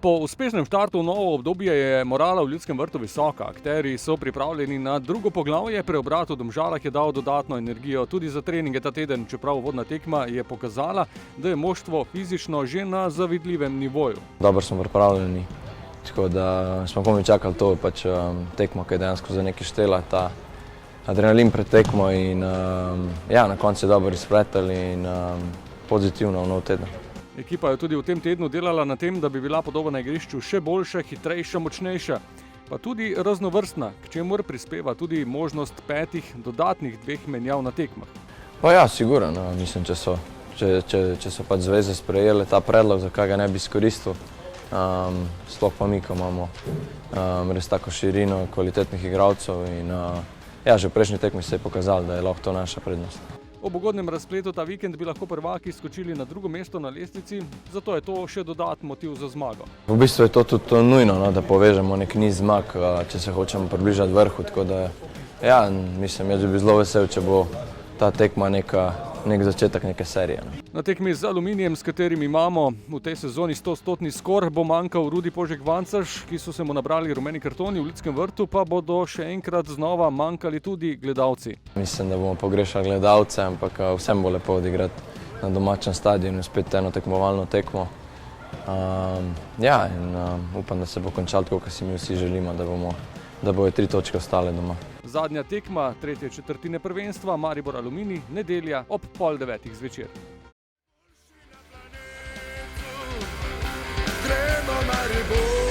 Po uspešnem štartu v novo obdobje je morala v Ljudskem vrtu visoka. Akterji so pripravljeni na drugo poglavje, preobrat v Domžalah je dal dodatno energijo tudi za treninge ta teden, čeprav uvodna tekma je pokazala, da je moštvo fizično že na zavidljivem nivoju. Dobro smo pripravljeni, tako da smo komaj čakali to tekmo, ki je dejansko za nekaj štela, ta adrenalin pred tekmo in na koncu je dobro izpletali in pozitivno v nov teden. Ekipa je tudi v tem tednu delala na tem, da bi bila podoba na igrišču še boljša, hitrejša, močnejša, pa tudi raznovrstna, k čemur prispeva tudi možnost 5 dodatnih 2 menjav na tekmah. Pa ja, sigurno, mislim, če so pač zveze sprejele ta predlog, zakaj ga ne bi izkoristil, sploh pa mi, ko imamo res tako širino kvalitetnih igralcev in že v prejšnji tekmi se je pokazalo, da je lahko to naša prednost. Ob ugodnem razpletu ta vikend bi lahko prvaki skočili na drugo mesto na lestvici, zato je to še dodatni motiv za zmago. V bistvu je to tudi nujno, da povežemo nek niz zmag, če se hočemo približati vrhu, tako da mislim, jaz bi bil zelo vesel, če bo ta tekma nek začetek neke serije. Na tekmi z Aluminijem, s katerim imamo v tej sezoni 100-stotni skor, bo manjkal Rudi Požek-Vancaš, ki so se mu nabrali rumeni kartoni v Ljudskem vrtu, pa bodo še enkrat znova manjkali tudi gledalci. Mislim, da bomo pogrešali gledalce, ampak vsem bo lepo odigrati na domačem stadionu, spet eno tekmovalno tekmo. Upam, da se bo končalo tako, kot si mi vsi želimo, da bojo 3 točke ostale doma. Zadnja tekma tretje četrtine prvenstva, Maribor Aluminij, nedelja ob 8:30 zvečer. Gremo Maribor!